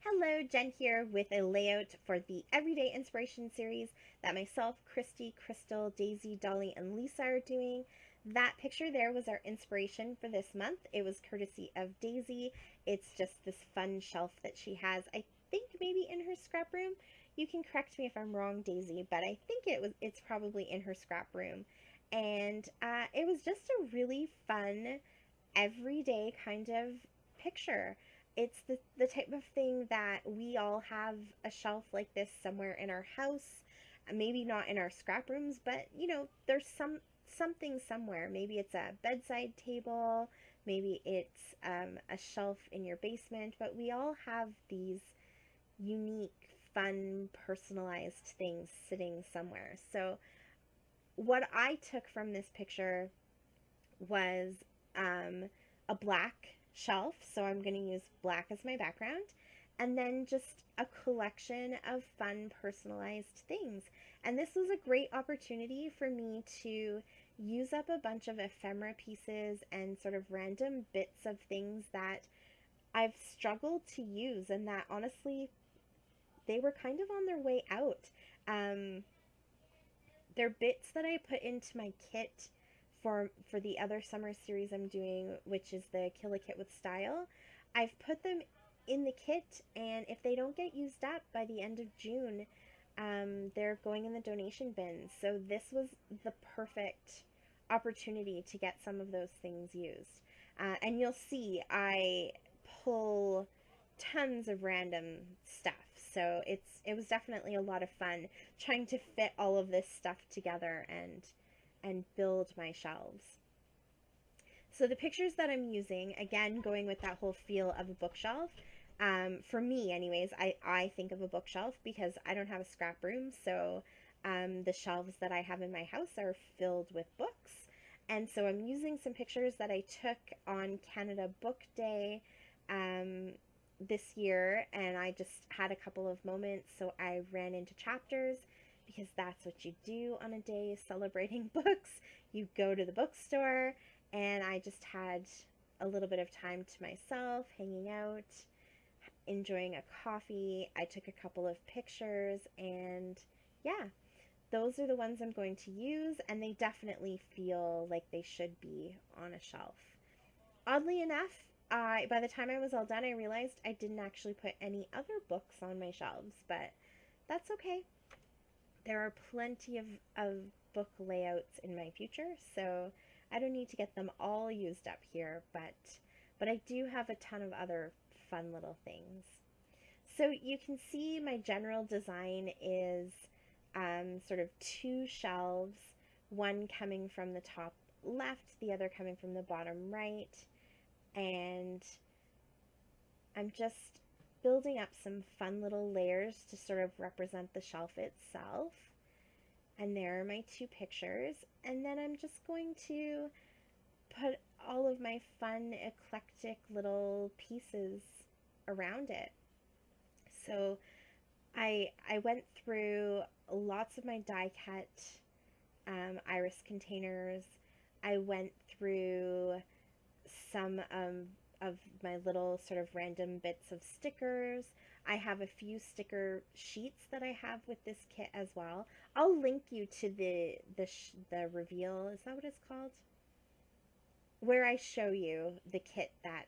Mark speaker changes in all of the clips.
Speaker 1: Hello, Jen here with a layout for the Everyday Inspiration series that myself, Christy, Crystal, Daisy, Dolly, and Lisa are doing. That picture there was our inspiration for this month. It was courtesy of Daisy. It's just this fun shelf that she has, I think maybe in her scrap room. You can correct me if I'm wrong, Daisy, but I think it's probably in her scrap room. And it was just a really fun, everyday kind of picture. It's the type of thing that we all have a shelf like this somewhere in our house. Maybe not in our scrap rooms, but there's something somewhere. Maybe it's a bedside table, maybe it's a shelf in your basement, but we all have these unique, fun, personalized things sitting somewhere. So what I took from this picture was a black shelf, so I'm going to use black as my background, and then just a collection of fun personalized things. And this was a great opportunity for me to use up a bunch of ephemera pieces and sort of random bits of things that I've struggled to use, and that honestly they were kind of on their way out. Um, they're bits that I put into my kit for the other summer series I'm doing, which is the Kill a Kit with Style. I've put them in the kit, and if they don't get used up by the end of June, they're going in the donation bin. So this was the perfect opportunity to get some of those things used. And you'll see I pull tons of random stuff. So it was definitely a lot of fun trying to fit all of this stuff together and build my shelves. So the pictures that I'm using, again, going with that whole feel of a bookshelf, for me anyways, I think of a bookshelf because I don't have a scrap room, so the shelves that I have in my house are filled with books. And so I'm using some pictures that I took on Canada Book Day this year, and I just had a couple of moments, so I ran into chapters because that's what you do on a day celebrating books. You go to the bookstore, and I just had a little bit of time to myself, hanging out, enjoying a coffee. I took a couple of pictures, and yeah, those are the ones I'm going to use, and they definitely feel like they should be on a shelf. Oddly enough, by the time I was all done, I realized I didn't actually put any other books on my shelves, but that's okay. There are plenty of book layouts in my future, so I don't need to get them all used up here, but I do have a ton of other fun little things. So you can see my general design is sort of two shelves, one coming from the top left, the other coming from the bottom right, and I'm just building up some fun little layers to sort of represent the shelf itself. And there are my two pictures, and then I'm just going to put all of my fun, eclectic little pieces around it. So I went through lots of my die cut iris containers. I went through some of my little sort of random bits of stickers. I have a few sticker sheets that I have with this kit as well. I'll link you to the reveal. Is that what it's called? Where I show you the kit that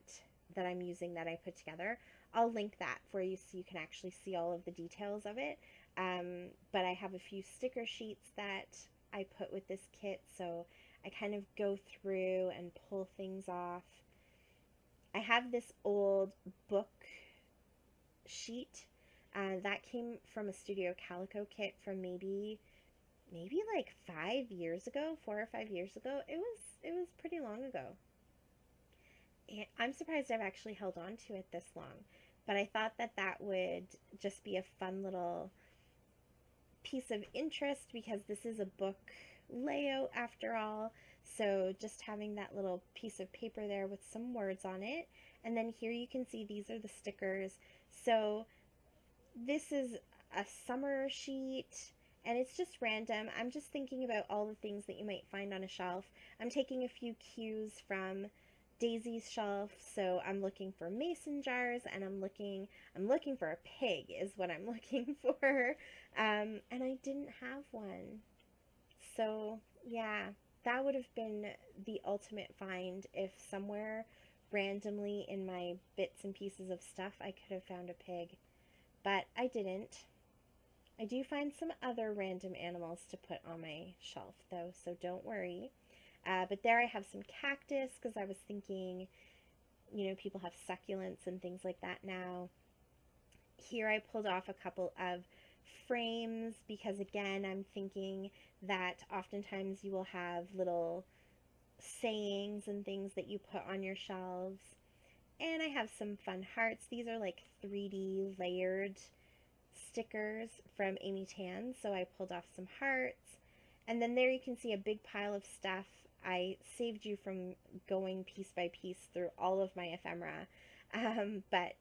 Speaker 1: I'm using that I put together. I'll link that for you so you can actually see all of the details of it. But I have a few sticker sheets that I put with this kit, so I kind of go through and pull things off. I have this old book sheet that came from a Studio Calico kit from maybe like 5 years ago, 4 or 5 years ago. It was pretty long ago. And I'm surprised I've actually held on to it this long, but I thought that would just be a fun little piece of interest because this is a book layout after all. So just having that little piece of paper there with some words on it. And then here you can see these are the stickers. So this is a summer sheet, and it's just random. I'm just thinking about all the things that you might find on a shelf. I'm taking a few cues from Daisy's shelf, so I'm looking for mason jars, and I'm looking for a pig is what I'm looking for. And I didn't have one. So, yeah, that would have been the ultimate find if somewhere randomly in my bits and pieces of stuff I could have found a pig. But I didn't. I do find some other random animals to put on my shelf, though, so don't worry. But there I have some cactus because I was thinking, people have succulents and things like that now. Here I pulled off a couple of frames because, again, I'm thinking that oftentimes you will have little sayings and things that you put on your shelves. And I have some fun hearts. These are like 3D layered stickers from Amy Tan, so I pulled off some hearts. And then there you can see a big pile of stuff. I saved you from going piece by piece through all of my ephemera, but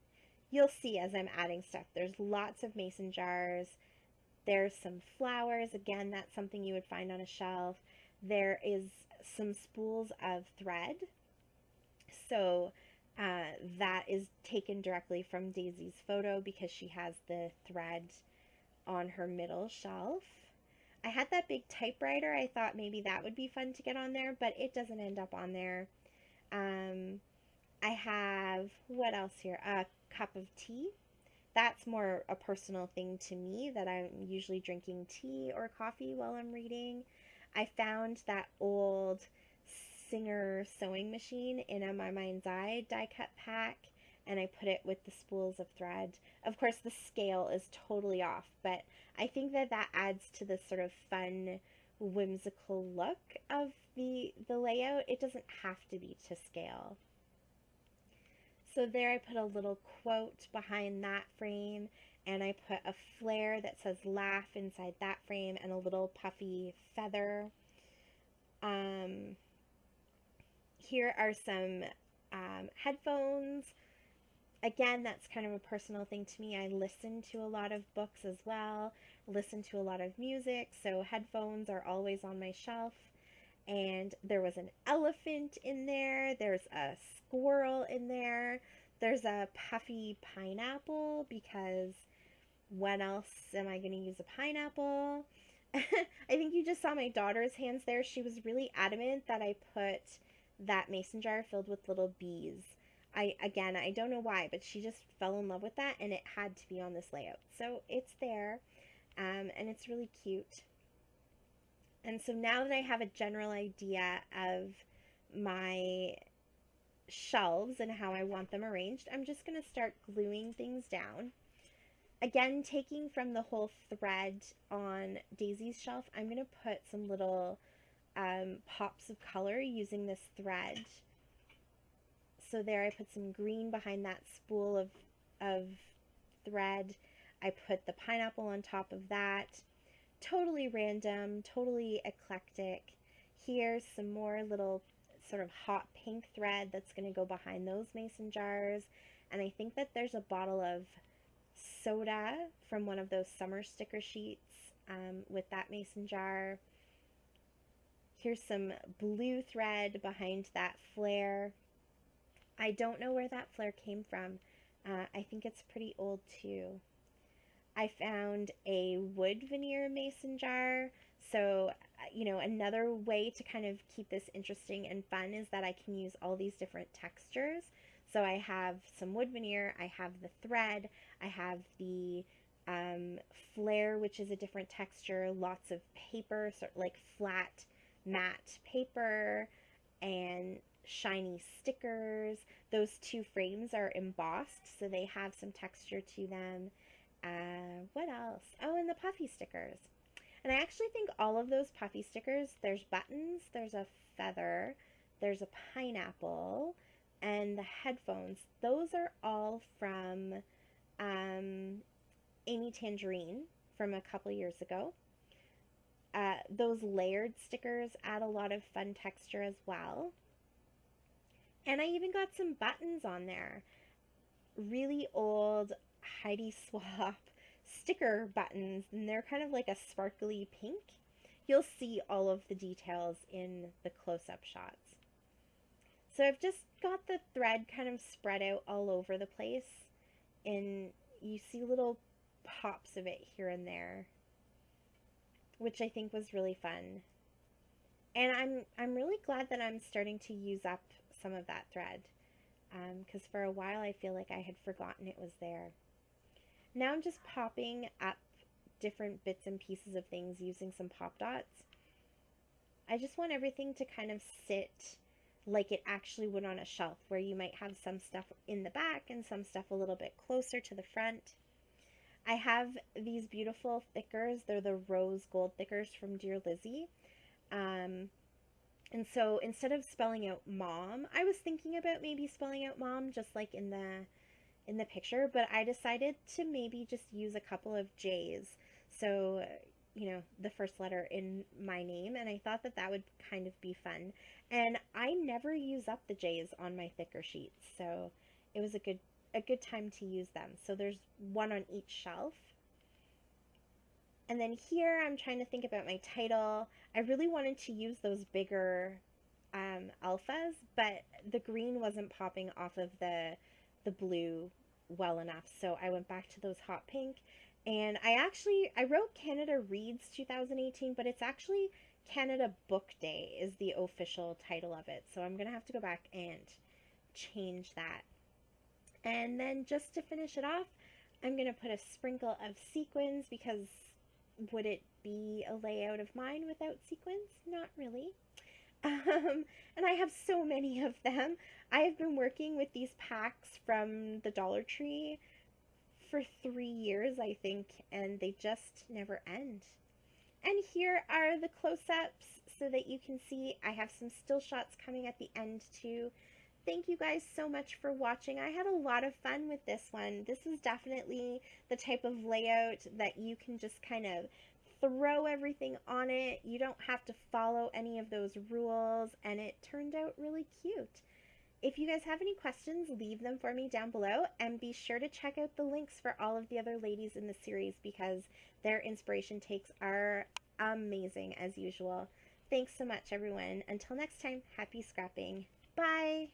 Speaker 1: you'll see as I'm adding stuff. There's lots of mason jars. There's some flowers. Again, that's something you would find on a shelf. There is some spools of thread. So that is taken directly from Daisy's photo because she has the thread on her middle shelf. I had that big typewriter. I thought maybe that would be fun to get on there, but it doesn't end up on there. I have, what else here? A cup of tea. That's more a personal thing to me, that I'm usually drinking tea or coffee while I'm reading. I found that old Singer sewing machine in a My Mind's Eye die cut pack, and I put it with the spools of thread. Of course, the scale is totally off, but I think that that adds to the sort of fun, whimsical look of the layout. It doesn't have to be to scale. So there I put a little quote behind that frame, and I put a flare that says laugh inside that frame and a little puffy feather. Here are some headphones. Again, that's kind of a personal thing to me. I listen to a lot of books as well, listen to a lot of music, so headphones are always on my shelf. And there was an elephant in there, there's a squirrel in there, there's a puffy pineapple, because when else am I going to use a pineapple? I think you just saw my daughter's hands there. She was really adamant that I put that mason jar filled with little bees. I don't know why, but she just fell in love with that, and it had to be on this layout. So it's there, and it's really cute. And so now that I have a general idea of my shelves and how I want them arranged, I'm just going to start gluing things down. Again, taking from the whole thread on Daisy's shelf, I'm going to put some little pops of color using this thread. So there I put some green behind that spool of thread. I put the pineapple on top of that. Totally random, totally eclectic. Here's some more little sort of hot pink thread that's going to go behind those mason jars. And I think that there's a bottle of soda from one of those summer sticker sheets with that mason jar. Here's some blue thread behind that flare. I don't know where that flare came from. I think it's pretty old too. I found a wood veneer mason jar. So, another way to kind of keep this interesting and fun is that I can use all these different textures. So I have some wood veneer, I have the thread, I have the flare, which is a different texture, lots of paper, sort of like flat matte paper, and shiny stickers. Those two frames are embossed, so they have some texture to them. What else? Oh, and the puffy stickers. And I actually think all of those puffy stickers, there's buttons, there's a feather, there's a pineapple, and the headphones, those are all from Amy Tangerine from a couple years ago. Those layered stickers add a lot of fun texture as well. And I even got some buttons on there. Really old Heidi Swapp sticker buttons, and they're kind of like a sparkly pink. You'll see all of the details in the close-up shots. So I've just got the thread kind of spread out all over the place, and you see little pops of it here and there, which I think was really fun. And I'm really glad that I'm starting to use up some of that thread, because for a while I feel like I had forgotten it was there. Now I'm just popping up different bits and pieces of things using some pop dots. I just want everything to kind of sit like it actually would on a shelf, where you might have some stuff in the back and some stuff a little bit closer to the front. I have these beautiful thickers. They're the rose gold thickers from Dear Lizzie. And so instead of spelling out mom, I was thinking about maybe spelling out mom just like in the picture, but I decided to maybe just use a couple of J's. So, you know, the first letter in my name, and I thought that that would kind of be fun. And I never use up the J's on my thicker sheets, so it was a good time to use them. So there's one on each shelf. And then here I'm trying to think about my title. I really wanted to use those bigger alphas, but the green wasn't popping off of the blue well enough, so I went back to those hot pink. And I wrote Canada Reads 2018, but it's actually Canada Book Day is the official title of it. So I'm going to have to go back and change that. And then just to finish it off, I'm going to put a sprinkle of sequins, because would it be a layout of mine without sequins? Not really. And I have so many of them. I have been working with these packs from the Dollar Tree for 3 years, I think, and they just never end. And here are the close-ups so that you can see. I have some still shots coming at the end too. Thank you guys so much for watching. I had a lot of fun with this one. This is definitely the type of layout that you can just kind of throw everything on it. You don't have to follow any of those rules, and it turned out really cute. If you guys have any questions, leave them for me down below, and be sure to check out the links for all of the other ladies in the series, because their inspiration takes are amazing as usual. Thanks so much, everyone. Until next time, happy scrapping. Bye!